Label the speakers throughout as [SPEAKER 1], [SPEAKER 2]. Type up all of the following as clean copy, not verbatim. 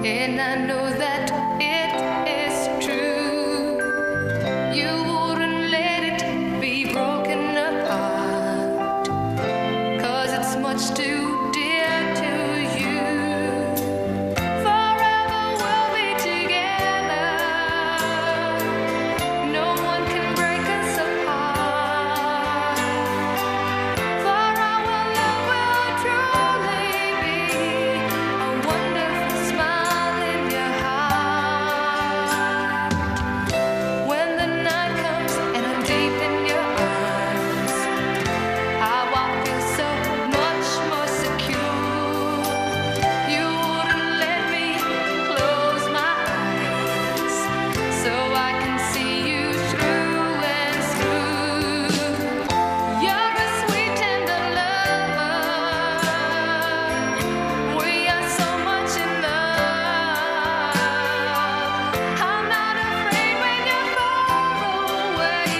[SPEAKER 1] and I know that it is true. You wouldn't let it be broken apart, 'cause it's much too dear to you. Forever we'll be together, no one can break us apart. For our love will truly be a wonderful smile in your heart. When the night comes and I'm deep in your arms, how I feel so much more secure. You wouldn't let me close my eyes, so I can see you through and through. You're a sweet, tender lover. We are so much in love. I'm not afraid when you're far away.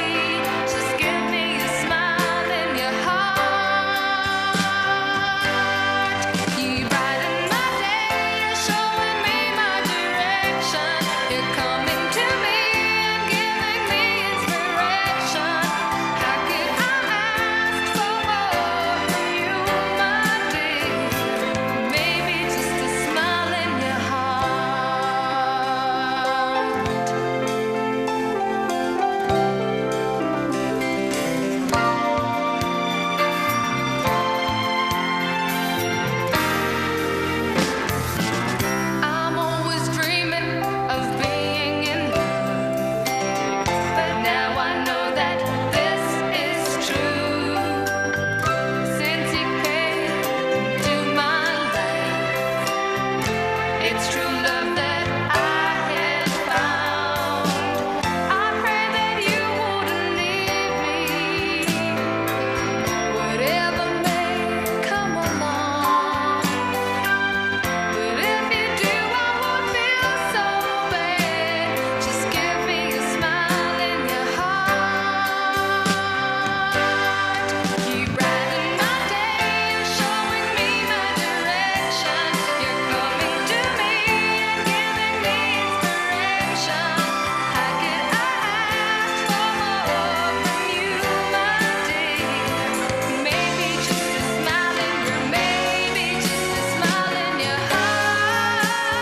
[SPEAKER 1] Just give me a smile in your heart. You brighten my day, you're showing me my direction. You're coming to me and giving me inspiration. How could I ask for more from you, my dear? Maybe just a smile in your heart. I'm always dreaming of being in love, but now I know that this is true. Since you came into my life, it's true love that I have found. I pray that you wouldn't leave me, whatever may come along. But if you do, I won't feel so bad. Just give me a smile in your heart. You brighten my day, you're showing me my direction. You're coming to me and giving me inspiration. How could I ask for more from you, my dear? Maybe just a smile in your, maybe just a smile in your heart.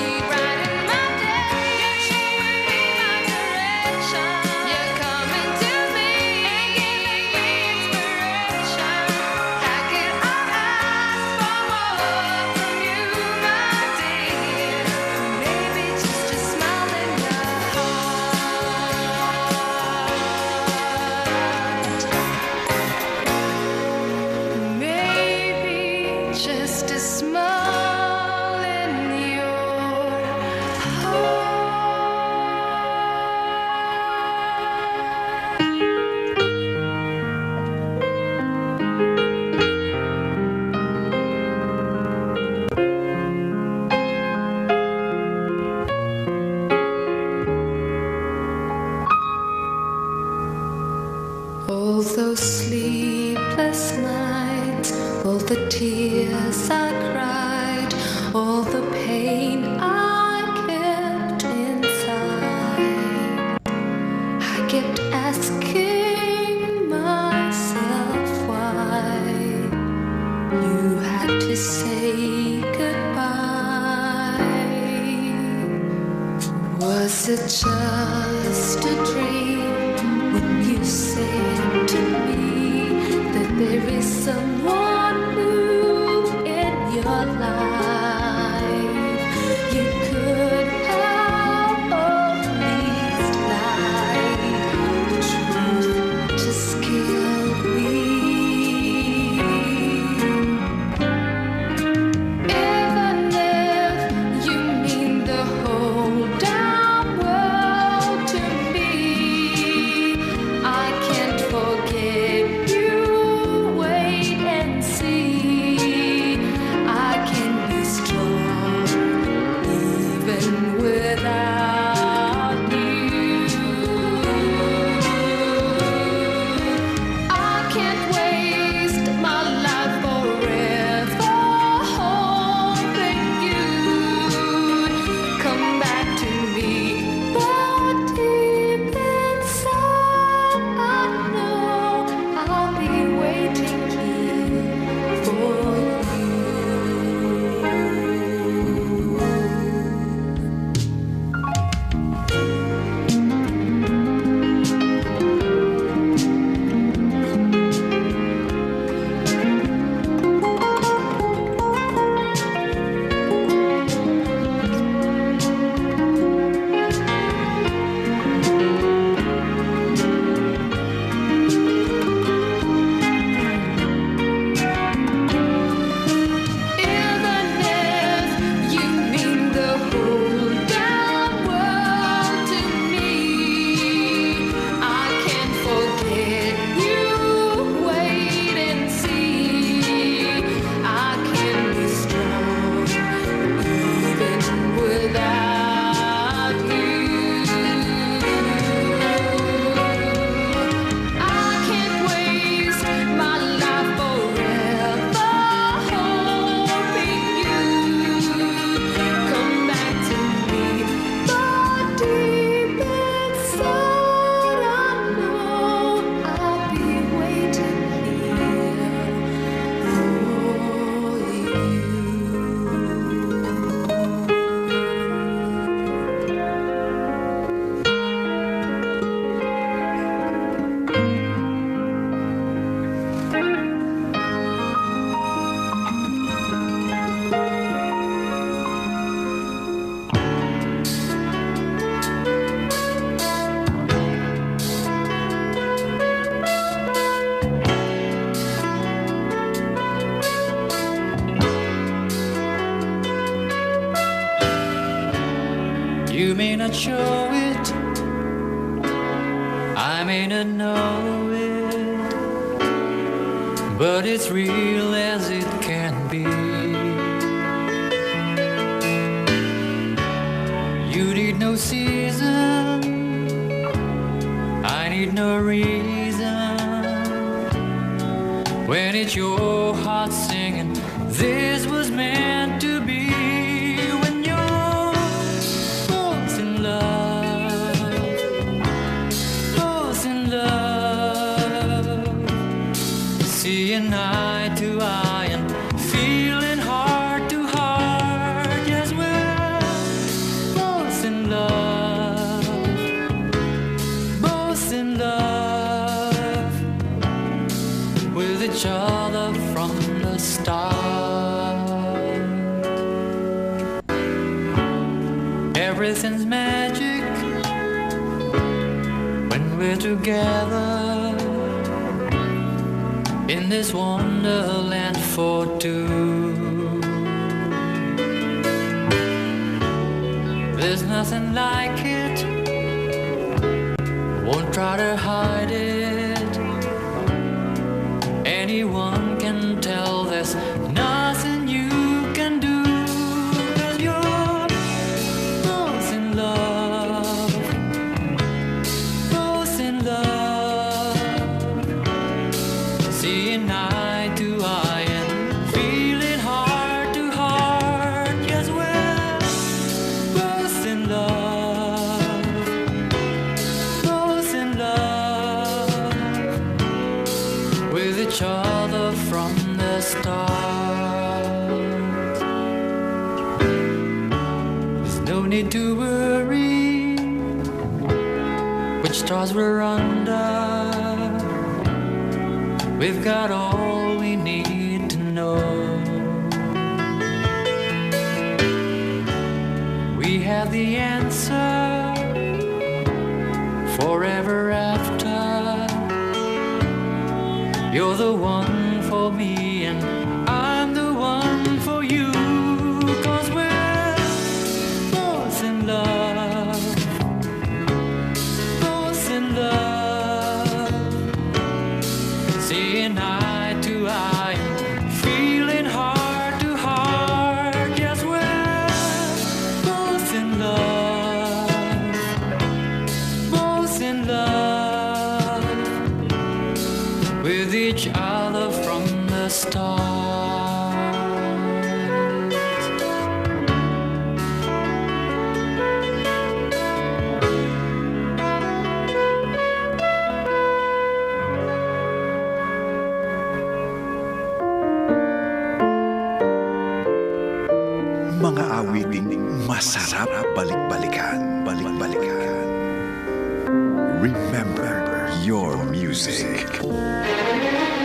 [SPEAKER 1] You brighten my day, you're showing me my direction. You're coming to me and giving me inspiration. How could I ask for more from you, my dear? Maybe just a smile in your heart. Maybe just a smile in your all those sleepless nights, all the tears I cried, all the pain I kept inside. I kept asking myself why you had to say goodbye. Was it just a dream when you said to me that there is someone new in your life? You could have at least lied. The truth just killed me. Even if you mean the whole damn world to me, I can't forget you. Wait and see. I can be
[SPEAKER 2] You may not show it, I may not know it, but it's real as it can be. You need no season, I need no reason. When it's your heart singing, this was meant to be. When you're both in love, both in love, seeing eye to eye and feeling heart to heart. Yes, we're both in love, both in love with each other from the start. Everything's magic when we're together in this wonderland for two. There's nothing like it, won't try to hide it. Anyone can tell there's nothing you can do. 'Cause you're both in love, both in love, seeing eye to eye and feeling heart to heart. Yes, we're both in love, both in love with each other from the start. There's no need to worry which stars we're under. We've got all we need to know. We have the answer forever after. You're the one for me and I'm the one for you. 'Cause we're both in love, both in love, seeing eye to eye, feeling heart to heart. Yes, we're both in love, both in love with each other from the start.
[SPEAKER 3] Mga awiting masarap balik-balikan, balik-balikan. Remember your music.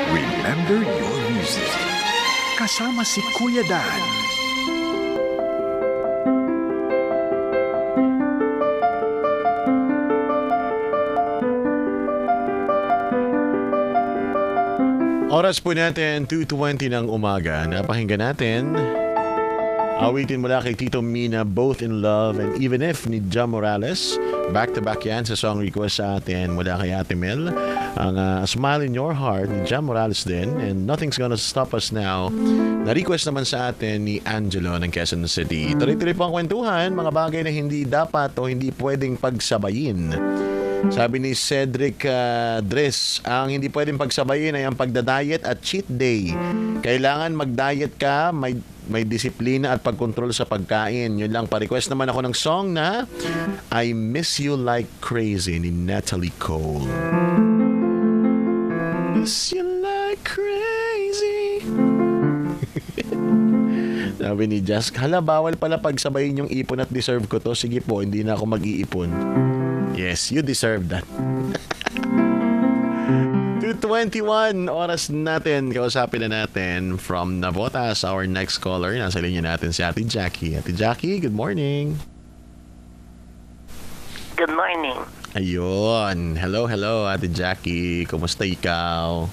[SPEAKER 3] Remember your music. Kasama si Kuya Dan.
[SPEAKER 4] Oras po natin, 2:20 ng umaga. Napakinggan natin awitin mula kay Tito Mina, Both in Love and Even If ni Jam Morales. Back-to-back yan sa song request sa atin mula kay Ate Mel. Ang Smile in Your Heart ni Jam Morales din. And Nothing's Gonna Stop Us Now. Na-request naman sa atin ni Angelo ng Quezon City. Tuloy-tuloy po ang kwentuhan, mga bagay na hindi dapat o hindi pwedeng pagsabayin. Sabi ni Cedric Dres, ang hindi pwedeng pagsabayin ay ang pagda-diet at cheat day. Kailangan mag-diet ka, may disiplina at pagkontrol sa pagkain. Yun lang, pa-request naman ako ng song na I Miss You Like Crazy ni Natalie Cole. Miss you like crazy. Sabi ni Jask, hala, bawal pala pagsabayin yung ipon at deserve ko to. Sige po, hindi na ako mag-iipon. Yes, you deserve that. 2:21 oras natin. Kausapin na natin from Navotas, our next caller. Nasa linya natin si Ate Jackie. Ate Jackie, good morning.
[SPEAKER 5] Good morning.
[SPEAKER 4] Ayun. Hello, Ate Jackie. Kumusta ikaw?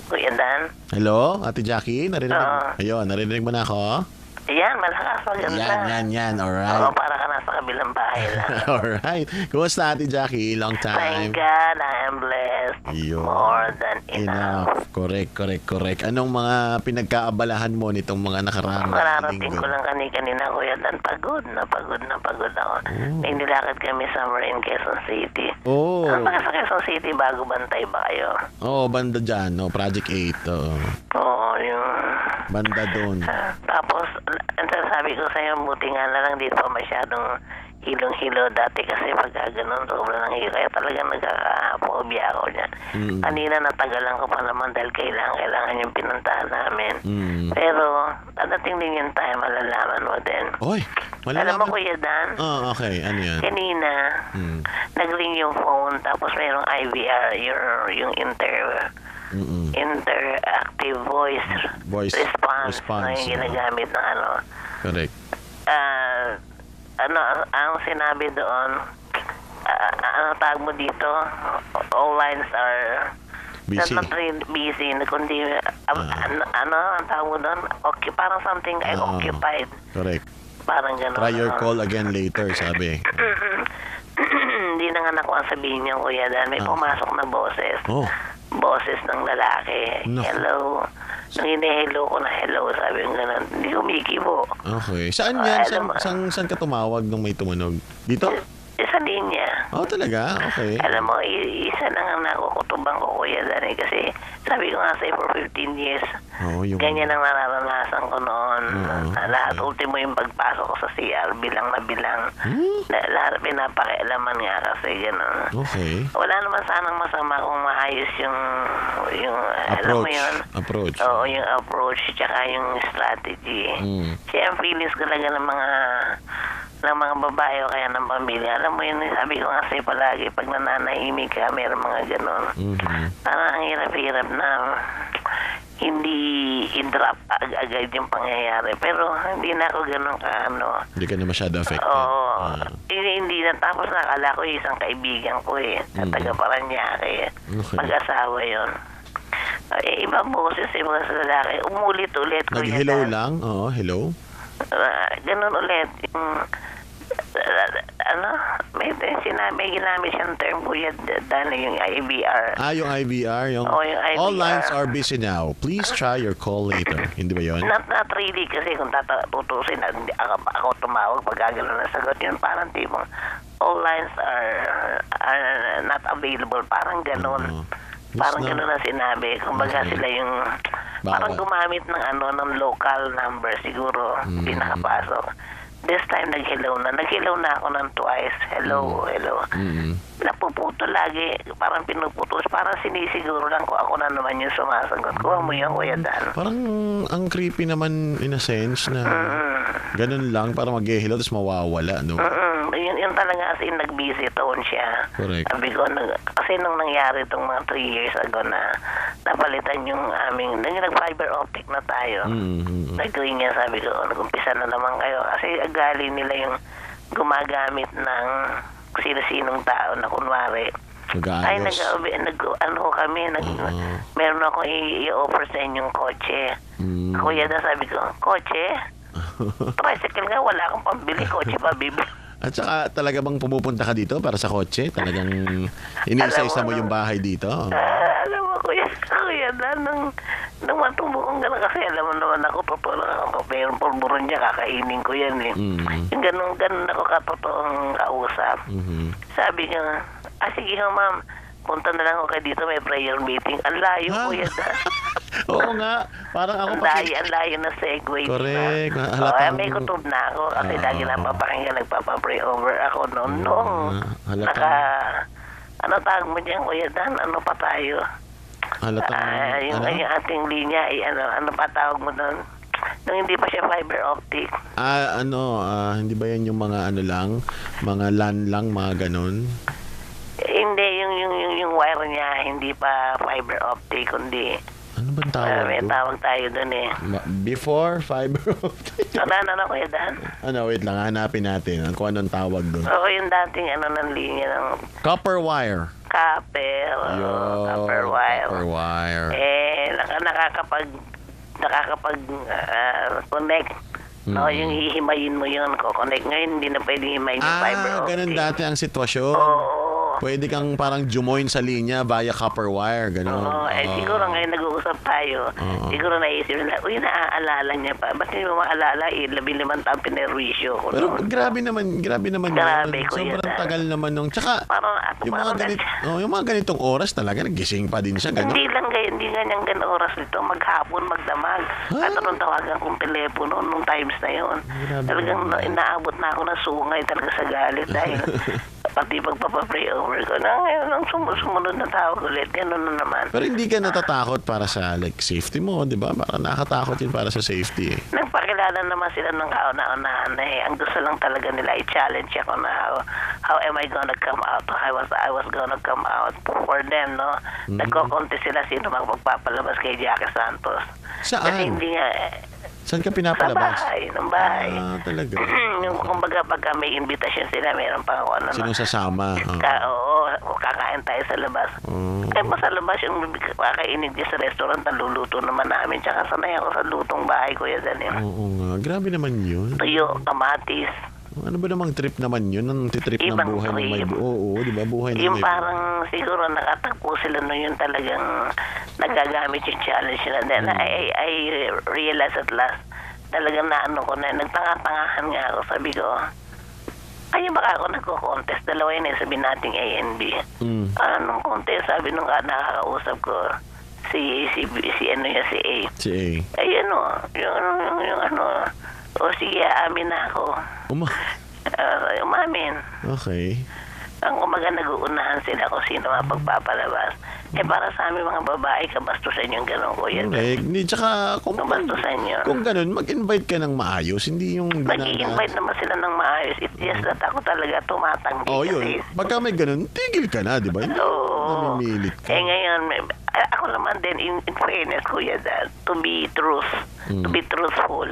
[SPEAKER 5] Kuya Dan?
[SPEAKER 4] Hello, Ate Jackie. Narinig mo na ako?
[SPEAKER 5] Yan, malakas, maganda.
[SPEAKER 4] Yan.
[SPEAKER 5] Oo,
[SPEAKER 4] Alright.
[SPEAKER 5] para ka nasa kabilang bahay lang.
[SPEAKER 4] Alright. Kumusta, Ate Jackie? Long
[SPEAKER 5] Thank
[SPEAKER 4] time.
[SPEAKER 5] God, I am blessed.
[SPEAKER 4] Yun.
[SPEAKER 5] More than enough.
[SPEAKER 4] Correct. Anong mga pinagkaabalahan mo nitong mga nakaraang
[SPEAKER 5] Mararating
[SPEAKER 4] linggo?
[SPEAKER 5] ko lang kanina, Kuya Dan. Pagod na pagod ako. May nilakad kami somewhere in Quezon City.
[SPEAKER 4] Oh.
[SPEAKER 5] Ang mga sa Quezon City, bago bantay ba kayo?
[SPEAKER 4] Oh, banda dyan, no? Project 8. Oh.
[SPEAKER 5] Oo, yung...
[SPEAKER 4] Banda doon.
[SPEAKER 5] Tapos, ang sabi ko sa'yo, buti nga na lang dito pa masyadong hilong-hilo dati kasi pagka ganun, sobrang hilo. Kaya talagang nagkaka-phobia ako dyan. Kanina natagalan ko pa naman dahil kailangan yung pinuntahan namin. Pero, dadating din yung time, malalaman mo din.
[SPEAKER 4] Oy,
[SPEAKER 5] Alam mo,
[SPEAKER 4] malalaman.
[SPEAKER 5] Kuya Dan,
[SPEAKER 4] Oh, okay. Ano yan?
[SPEAKER 5] kanina, nag-ring yung phone, tapos mayroong IVR, yung interactive voice response na yung ginagamit ng ano.
[SPEAKER 4] Correct.
[SPEAKER 5] Ang sinabi doon, ano tawag mo dito? All lines are
[SPEAKER 4] Busy.
[SPEAKER 5] not really busy, kundi ano ang tawag mo doon? Okay, parang something occupied.
[SPEAKER 4] Correct.
[SPEAKER 5] Parang gano'n.
[SPEAKER 4] Try your call again later, sabi.
[SPEAKER 5] Hindi na nga nakuha sabihin niyo, Kuya Dan. May pumasok na boses.
[SPEAKER 4] Oh.
[SPEAKER 5] Boses ng lalaki.
[SPEAKER 4] No.
[SPEAKER 5] Hello. Nung hini-hello ko na hello, sabi ko gano'n. Hindi kumikibo.
[SPEAKER 4] Okay. Saan yan?
[SPEAKER 5] Alam mo.
[SPEAKER 4] Saan ka tumawag nung may tumunog? Dito?
[SPEAKER 5] Isa linya.
[SPEAKER 4] Oh, talaga? Okay.
[SPEAKER 5] Alam mo, isa na nga nakukutubang ko, Kuya Dan. Kasi sabi ko nga sa'yo for 15 years,
[SPEAKER 4] Oh, yung...
[SPEAKER 5] ganyan ang nararanasan ko noon. Lahat ultimo yung pagpasok ko sa CR, bilang na bilang. Lahat pinapakialaman nga kasi gano'n.
[SPEAKER 4] Okay.
[SPEAKER 5] Wala naman sanang masama kung maayos yung alam mo yun.
[SPEAKER 4] Approach.
[SPEAKER 5] Oo, yung approach tsaka yung strategy. Kasi ang feelings talaga ng mga babae o kaya ng pamilya. Alam mo yun, sabi ko nga sa'yo palagi, pag nananahimik ka, meron mga gano'n. Parang ang hirap-hirap na hindi i-drop agad yung pangyayari. Pero hindi na ako gano'n ka ano.
[SPEAKER 4] Hindi ka na masyado affected.
[SPEAKER 5] Oo. Hindi na. Tapos nakala ko yung isang kaibigan ko sa taga Paranaque.
[SPEAKER 4] Okay.
[SPEAKER 5] Mag-asawa yun. Ibang boses, ibang lalaki. Umulit-ulit. Kuya
[SPEAKER 4] Nag-hello
[SPEAKER 5] Dan.
[SPEAKER 4] lang? Oo, hello.
[SPEAKER 5] Ganun ulit. Yung, may ginamit siyang term, Kuya Dan, yung IVR.
[SPEAKER 4] Yung IVR. Yung,
[SPEAKER 5] Oo, yung IVR.
[SPEAKER 4] all lines are busy now. Please try your call later. Hindi ba yun?
[SPEAKER 5] Not really kasi kung tutusin ako tumawag pag gano'n na sagot yun parang tipong all lines are not available, parang gano'n. Parang
[SPEAKER 4] Yes, no?
[SPEAKER 5] gano'n na sinabi. Kumbaga
[SPEAKER 4] Okay.
[SPEAKER 5] sila yung parang gumamit ng local number siguro, hindi nakapasok. This time nag-hello na ako ng twice. Hello. Napuputo lagi, parang pinuputos, parang sinisiguro lang ko ako na naman yung sumasagot. Kuha mo yan, Kuya Dan.
[SPEAKER 4] Parang ang creepy naman in a sense na ganun lang, parang mag-hello tapos mawawala, no?
[SPEAKER 5] Yun talaga as in nag-busy tone siya.
[SPEAKER 4] Correct.
[SPEAKER 5] Sabi ko, kasi nung nangyari itong mga 3 years ago na napalitan yung aming, nag-fiber optic na tayo. Nag-ring niya, sabi ko, nag-umpisa na naman kayo. Kasi agali nila yung gumagamit ng sino-sinong tao na kunwari. Ay, meron ako i-offer sa inyong kotse. Kuya na sabi ko, kotse? Tricycle nga, wala akong pambili, kotse pa bibili.
[SPEAKER 4] At saka talaga bang pumupunta ka dito para sa kotse? Talagang iniisa-isa mo yung bahay dito?
[SPEAKER 5] Alam mo, Kuya Dan, nung matubo kong gano'n kasi alam mo naman ako, totoo lang ako. Pero pulburon niya, kakainin ko yan eh. Yung ganun ako katotoong kausap. Sabi niya, sige ho ma'am, punta na lang ako kayo dito, may prayer meeting. Ang layo, Kuya Dan.
[SPEAKER 4] Oo nga, parang ako
[SPEAKER 5] Ang layo na segue.
[SPEAKER 4] Correct.
[SPEAKER 5] Diba?
[SPEAKER 4] Halatang-
[SPEAKER 5] May kutob na ako kasi lagi napapakinggan, nagpapapray over ako noon.
[SPEAKER 4] halatang-
[SPEAKER 5] Ano tawag mo dyan, Kuya Dan? Ano pa tayo? Yung ating linya, ano pa tawag mo doon? Nung hindi pa siya fiber optic.
[SPEAKER 4] Hindi ba yan yung mga ano lang, mga LAN lang, mga ganun?
[SPEAKER 5] Hindi, yung wire niya, hindi pa fiber optic, kundi
[SPEAKER 4] Ano bang tawag
[SPEAKER 5] may
[SPEAKER 4] doon?
[SPEAKER 5] tawag tayo doon eh.
[SPEAKER 4] Before fiber optic?
[SPEAKER 5] Ano, Kuya Dan?
[SPEAKER 4] Wait lang, hanapin natin kung anong tawag doon.
[SPEAKER 5] Oo, yung dating ng linya ng
[SPEAKER 4] Copper wire.
[SPEAKER 5] copper. Copper wire.
[SPEAKER 4] Copper wire.
[SPEAKER 5] Nakakapag connect No, yung hihimayin mo yun, connect. Ngayon, hindi na pwedeng himayin yung fiber optic.
[SPEAKER 4] Ganun dati ang sitwasyon.
[SPEAKER 5] Oo.
[SPEAKER 4] Pwede kang parang jumoin sa linya via copper wire, gano'n.
[SPEAKER 5] Oo, siguro ngayon nag-uusap tayo. Siguro naisip nila, naaalala niya pa. Ba't hindi mo maalala? 15 taong pinerwisyo ko.
[SPEAKER 4] Pero grabe naman
[SPEAKER 5] Grabe,
[SPEAKER 4] yun.
[SPEAKER 5] Kuya
[SPEAKER 4] Sobrang
[SPEAKER 5] Dan.
[SPEAKER 4] tagal naman nung. Tsaka,
[SPEAKER 5] Parang ako,
[SPEAKER 4] yung mga ganitong oras talaga, nagising pa din siya, gano'n.
[SPEAKER 5] Hindi ganyan oras nito. Maghapon, magdamag. At anong tawagan kong telepono nung times na yun. Talagang inaabot na ako na sungay talaga sa galit dahil pati pagpapapray over ko na ngayon ang sumunod na tawag ulit. Ganun na naman.
[SPEAKER 4] Pero hindi ka natatakot para sa safety mo, di ba? Parang nakatakot yun para sa safety.
[SPEAKER 5] Nagpakilala naman sila ng kauna-unahan na ang gusto lang talaga nila i-challenge ako na how am I gonna come out? I was gonna come out for them, no? Nagko-contest sila sino magpapalabas kay Jackie Santos.
[SPEAKER 4] Saan?
[SPEAKER 5] Kasi hindi nga
[SPEAKER 4] Saan ka
[SPEAKER 5] sa
[SPEAKER 4] pinapalabas?
[SPEAKER 5] bahay.
[SPEAKER 4] Talaga.
[SPEAKER 5] Yung kumbaga pagka may invitation sila, meron pa ako
[SPEAKER 4] Sinong sasama?
[SPEAKER 5] Oo, kakain tayo sa labas. Kaya pa sa labas yung kakainin niya sa restaurant, naluluto naman namin. Tsaka sanay ako sa lutong bahay ko yan.
[SPEAKER 4] Oo nga. Grabe naman yun.
[SPEAKER 5] Tuyo, kamatis.
[SPEAKER 4] Ano ba namang trip naman yun? Ang titrip ng
[SPEAKER 5] Ibang
[SPEAKER 4] buhay ng may
[SPEAKER 5] trip.
[SPEAKER 4] Oo, di ba? Buhay ng
[SPEAKER 5] Yung
[SPEAKER 4] may
[SPEAKER 5] parang siguro nakatagpo sila no yun talagang nagagamit yung challenge nila. Then I realized at last, talagang naano ko na, nagtanga-tangahan nga ako. Sabi ko, ay baka ako nagko-contest. Dalawa yun sabi nating A and B. Anong contest? Sabi nung nakakausap ko, si ano yan, si A.
[SPEAKER 4] Si A.
[SPEAKER 5] Ay ano, yung ano, o sige, amin na ako. Umamin.
[SPEAKER 4] Okay.
[SPEAKER 5] Ang umaga nag-uunahan sila kung sino mapagpapalabas. Para sa amin mga babae, kabastusan yung gano'n, Kuya.
[SPEAKER 4] Correct. Hindi, tsaka
[SPEAKER 5] Kabastusan yun.
[SPEAKER 4] kung ganun, mag-invite ka ng maayos. Hindi yung
[SPEAKER 5] Nag-i-invite naman sila ng maayos. It's just that ako talaga tumatanggi.
[SPEAKER 4] yun. Pagka may ganun, tigil ka na, di ba? Hindi
[SPEAKER 5] Oo.
[SPEAKER 4] namimilit ka.
[SPEAKER 5] Ngayon, ako naman din, in fairness, Kuya, that to be truthful,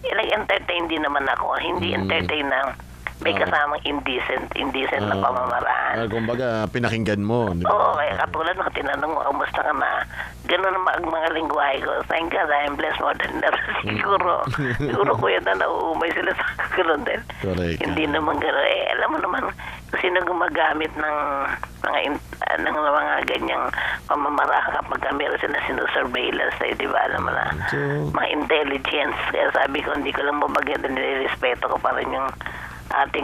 [SPEAKER 5] nag-entertain din naman ako. Hindi entertain na may kasamang indecent na pamamaraan.
[SPEAKER 4] Kumbaga, pinakinggan mo. Di ba?
[SPEAKER 5] Oo, kaya katulad ng tinanong mo, kamusta ka na? Ganun ang mga lingwahe ko. Thank God, I am blessed more than ever. Siguro Kuya na nauumay sila sa ganun din.
[SPEAKER 4] Correct.
[SPEAKER 5] Hindi naman ganun. Alam mo naman, kung sino gumagamit ng mga ganyang pamamaraan kapag meron sila sinusurveillance, di ba? Alam mo na, mga intelligence. Kaya sabi ko, hindi ko lang mabagyan, nilirespeto ko pa rin yung ating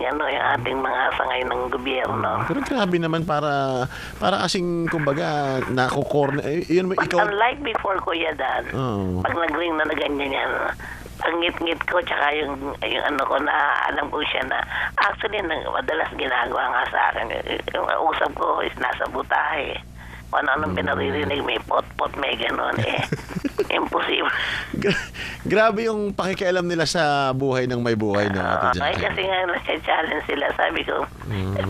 [SPEAKER 5] mga sangay ng gobyerno.
[SPEAKER 4] Pero grabe naman para kasing kumbaga yun ikaw.
[SPEAKER 5] Unlike before, Kuya Dan, pag nag-ring na ganyan yan, ang ngit-ngit ko tsaka yung ano ko na alam ko siya na actually madalas ginagawa nga sa akin. Yung usap ko is nasa butahe. Kung ano-anong pinaririnig, may pot-pot, may gano'n imposible.
[SPEAKER 4] Grabe yung pakikialam nila sa buhay ng may buhay na Ate Jackie.
[SPEAKER 5] Kasi nga nasa-challenge sila. Sabi ko,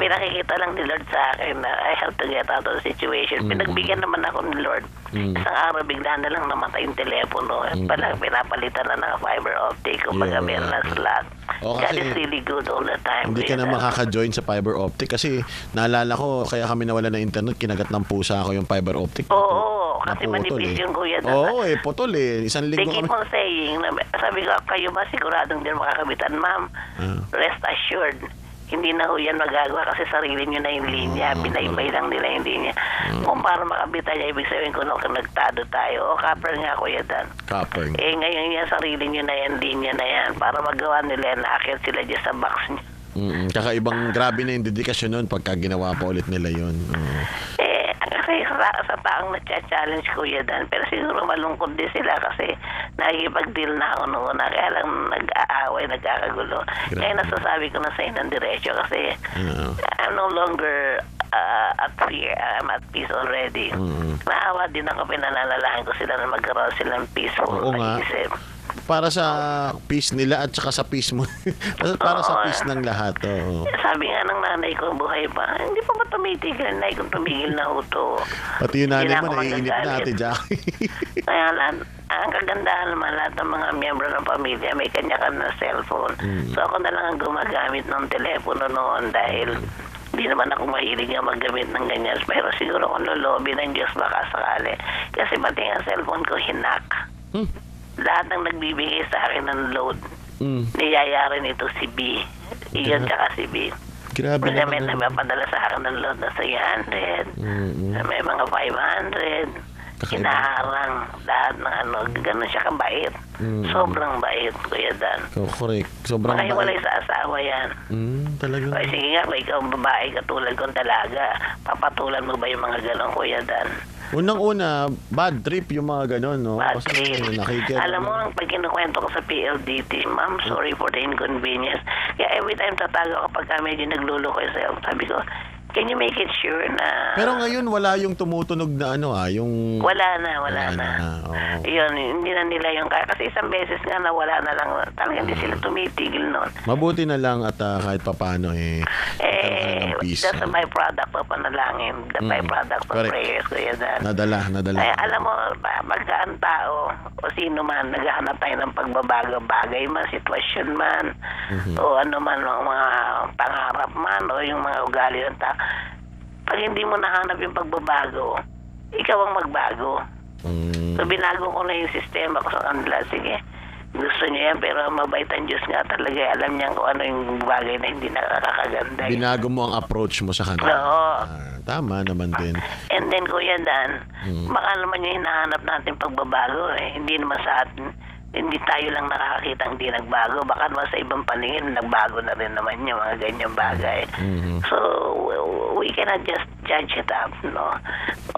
[SPEAKER 5] pinakikita lang ni Lord sa akin na I have to get out of the situation. Pinagbigyan naman ako ni Lord. Isang araw bigla na lang namatay yung telepono. Pinapalitan na ng fiber optic. Kung baga meron na slot. God is really good all the time.
[SPEAKER 4] Hindi ka na makaka-join sa fiber optic kasi naalala ko, kaya kami nawala ng internet, kinagat ng pusa ko yung fiber optic.
[SPEAKER 5] Oo, kasi manipis yung Kuya.
[SPEAKER 4] Oo, putol eh. Isang linggo
[SPEAKER 5] They keep on saying, sabi ko, kayo ba siguradong din makakabitan, ma'am? Rest assured. Hindi na ho yan magagawa kasi sarili nyo na yung linya. Pinaibay lang nila yung linya. Kung para makabitan niya, ibig sabihin ko nagtado tayo. O, copper nga, Kuya Dan.
[SPEAKER 4] Copper.
[SPEAKER 5] Ngayon yan, sarili nyo na yan, linya na yan. Para magawa nila yan, naakit sila dyan sa box nyo.
[SPEAKER 4] Tsaka ibang grabe na yung dedikasyon nun pagka ginawa pa ulit nila yun.
[SPEAKER 5] Kasi sa taong na-challenge, Kuya Dan, pero siguro malungkot din sila kasi nakikipag-deal na ako noon na kaya lang nag-aaway, nagkakagulo. Kaya nasasabi ko na sa inang diretso kasi I'm no longer at fear. I'm at peace already. Naawa din ako, pinanalalahan ko sila na magkaroon silang peaceful na isip.
[SPEAKER 4] Para sa peace nila at saka sa peace mo. Para sa peace ng lahat.
[SPEAKER 5] Sabi nga ng nanay ko, buhay pa, hindi pa ba tumitigil? Nanay kung tumigil na uto.
[SPEAKER 4] Pati yung nanay mo, naiinip na, Ate Jackie.
[SPEAKER 5] Kaya lang, ang kagandahan naman lahat ng mga miyembro ng pamilya, may kanya-kanya cellphone. So ako na lang ang gumagamit ng telepono noon dahil hindi naman ako mahilig nga maggamit ng ganyan. Pero siguro kung lolobi ng Diyos baka sakali. Kasi pati ang cellphone ko hinak. Lahat ng nagbibigay sa akin ng load, niyayari nito si B. Iyon tsaka si B.
[SPEAKER 4] Grabe
[SPEAKER 5] Kasi may
[SPEAKER 4] naman.
[SPEAKER 5] nagpapadala sa akin ng load na 300. May mga 500.
[SPEAKER 4] Kakaiba.
[SPEAKER 5] Hinaharang lahat ng ano. Ganun siya kabait. Sobrang bait, Kuya Dan.
[SPEAKER 4] Oh, correct. Sobrang
[SPEAKER 5] Makahiwalay sa asawa yan.
[SPEAKER 4] talagang.
[SPEAKER 5] Ay, sige nga, kung ikaw ang babae katulad kong dalaga, papatulan mo ba yung mga ganon, Kuya Dan?
[SPEAKER 4] Unang-una, bad trip yung mga ganon, no?
[SPEAKER 5] Bad
[SPEAKER 4] Kasi
[SPEAKER 5] trip.
[SPEAKER 4] nakikita.
[SPEAKER 5] Alam mo, pag kinukwento ko sa PLDT, ma'am, sorry for the inconvenience. Kaya every time tatago kapag medyo nagluluko sa'yo, sabi ko, can you make it sure na...
[SPEAKER 4] Pero ngayon, wala yung tumutunog na ano yung...
[SPEAKER 5] Wala na.
[SPEAKER 4] Oo.
[SPEAKER 5] Yun, hindi na nila yung kaya. Kasi isang beses nga nawala na lang. Talagang hindi sila tumitigil noon.
[SPEAKER 4] Mabuti na lang at kahit papano nagkaroon ka ng peace.
[SPEAKER 5] That's a byproduct of panalangin. The byproduct of
[SPEAKER 4] Correct.
[SPEAKER 5] prayers, Kuya Dan.
[SPEAKER 4] Nadala.
[SPEAKER 5] Ay, alam mo, pagka ang tao o sino man, naghahanap tayo ng pagbabago, bagay man, sitwasyon man, o ano man, mga pangarap man, o yung mga ugali ng tao. Pag hindi mo nahanap yung pagbabago, ikaw ang magbago. So, binago ko na yung sistema ko sa kanila. Sige, gusto niya yan, pero mabait ang Diyos nga talaga. Alam niya kung ano yung bagay na hindi nakakaganda.
[SPEAKER 4] Binago mo ang approach mo sa kanila.
[SPEAKER 5] Oo.
[SPEAKER 4] Tama naman din.
[SPEAKER 5] And then, Kuya Dan, baka naman yung hinahanap natin pagbabago Hindi naman sa atin, hindi tayo lang nakakakita hindi nagbago. Baka naman sa ibang paningin, nagbago na rin naman yung mga ganyang bagay. So, we cannot just judge it up, no?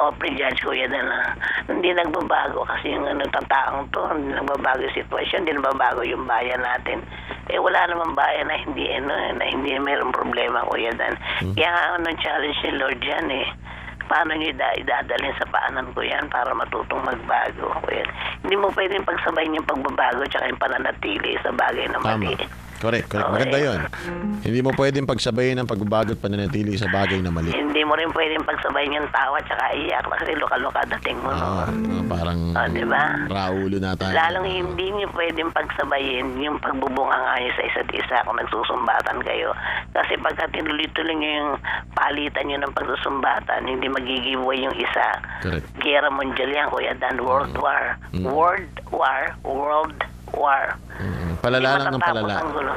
[SPEAKER 5] O prejudge, Kuya Dan, na hindi nagbabago kasi yung taong to, hindi nagbabago yung sitwasyon, hindi nagbabago yung bayan natin. Wala namang bayan na hindi mayroong problema, Kuya Dan. Kaya challenge ni Lord yan paano nyo idadalhin sa paanan ko yan para matutong magbago. Kuya. Hindi mo pwedeng pagsabayin yung pagbabago tsaka yung pananatili sa bagay na mali.
[SPEAKER 4] Correct. Maganda yun. Hindi mo pwedeng pagsabayin ang pagbabago at pananatili sa bagay na mali.
[SPEAKER 5] Hindi mo rin pwedeng pagsabayin yung tawa tsaka iyak kasi luka-luka dating mo.
[SPEAKER 4] Parang
[SPEAKER 5] diba?
[SPEAKER 4] raulo na tayo.
[SPEAKER 5] Lalong hindi niyo pwedeng pagsabayin yung pagbubunga nyo sa isa't isa kung nagsusumbatan kayo. Kasi pagka tinuloy-tuloy nyo yung palitan nyo ng pagsusumbatan, hindi magigiveaway yung isa.
[SPEAKER 4] Correct.
[SPEAKER 5] Giyera mondial yan, Kuya Dan. World war. World war.
[SPEAKER 4] Palala lang ng
[SPEAKER 5] Hindi
[SPEAKER 4] palala.
[SPEAKER 5] matatapos ang gulo.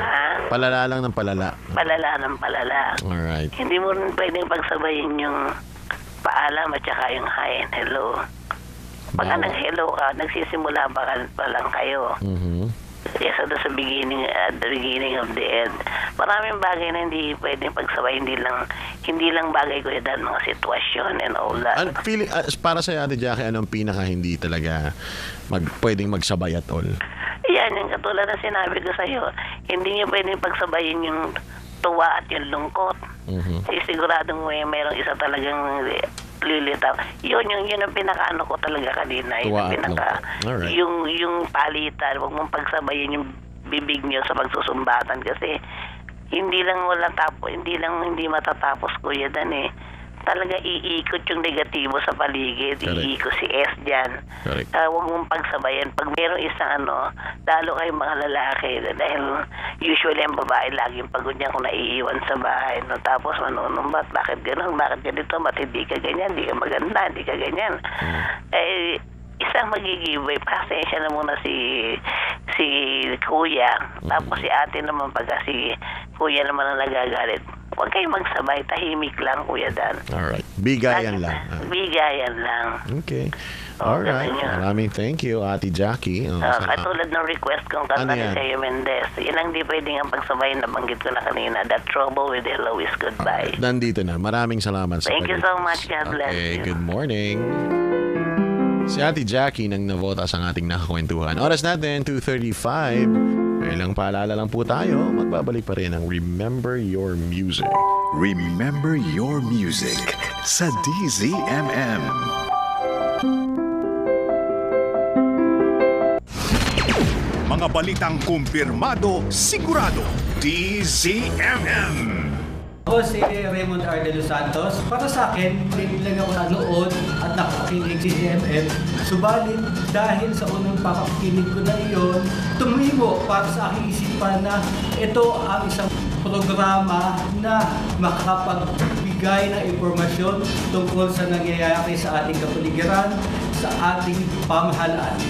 [SPEAKER 5] Ha?
[SPEAKER 4] Palala lang ng palala.
[SPEAKER 5] Palala ng palala.
[SPEAKER 4] Alright.
[SPEAKER 5] Hindi mo rin pwedeng pagsabayin yung paalam at saka yung hi and hello. Pagka
[SPEAKER 4] Bawal.
[SPEAKER 5] nag-hello ka, nagsisimula pa lang kayo. Kesa doon sa beginning, the beginning of the end. Maraming bagay na hindi pwedeng pagsabay, hindi lang bagay ko yan, mga sitwasyon and all that.
[SPEAKER 4] Para sa Ate Jackie, anong pinaka hindi talaga pwedeng magsabay at all?
[SPEAKER 5] Yan, yung katulad na sinabi ko sa'yo, hindi niyo pwedeng pagsabayin yung tuwa at yung lungkot. Siguradong mayroong isa talagang lilitaw. Yun ang pinaka-ano ko talaga kanina.
[SPEAKER 4] Tuwa at
[SPEAKER 5] Alright. Yung palitan, huwag mong pagsabayin yung bibig niyo sa pagsusumbatan kasi hindi matatapos, Kuya Dan Talaga iikot yung negatibo sa paligid.
[SPEAKER 4] Correct.
[SPEAKER 5] Iikot si S dyan.
[SPEAKER 4] Correct.
[SPEAKER 5] Huwag mong pagsabayan. Pag mayroong isang lalo kayong mga lalaki, dahil usually ang babae laging pagod niya kung naiiwan sa bahay. Tapos manunumbat, bakit ganun, bakit ganito, bakit hindi ka ganyan, hindi ka maganda, hindi ka ganyan. Isang magigibay, pasensya na muna si Kuya. Tapos si ate naman, pagka si Kuya naman ang nagagalit, huwag kayong magsabay, tahimik lang, Kuya Dan.
[SPEAKER 4] Alright. Bigayan lang.
[SPEAKER 5] Bigayan lang.
[SPEAKER 4] Okay. Alright.
[SPEAKER 5] ganun yun.
[SPEAKER 4] Maraming thank you, Ate Jackie.
[SPEAKER 5] Katulad ng request kong kanta
[SPEAKER 4] Ano
[SPEAKER 5] ni
[SPEAKER 4] yan?
[SPEAKER 5] Teo Mendez, yun ang di pwedeng ang pagsabay na banggit ko na kanina, that trouble with hello is goodbye.
[SPEAKER 4] Nandito na. Maraming salamat sa
[SPEAKER 5] Thank you so much. God bless
[SPEAKER 4] Okay,
[SPEAKER 5] you.
[SPEAKER 4] good morning. Si Ate Jackie nang navota sa ating nakakwentuhan. Oras natin, 2:35. May ilang paalala lang po tayo. Magbabalik pa rin ang Remember Your Music.
[SPEAKER 3] Remember Your Music sa DZMM. Mga balitang kumpirmado, sigurado. DZMM.
[SPEAKER 6] Ako si Raymond R. De Los Santos. Para sa akin, hindi lang ako nanood at nakikinig si CMM. Subalit, dahil sa unang papakinig ko na iyon, tumibo para sa aking isipan na ito ang isang programa na makapagbigay ng impormasyon tungkol sa nangyayari sa ating kapaligiran, sa ating pamahalaan.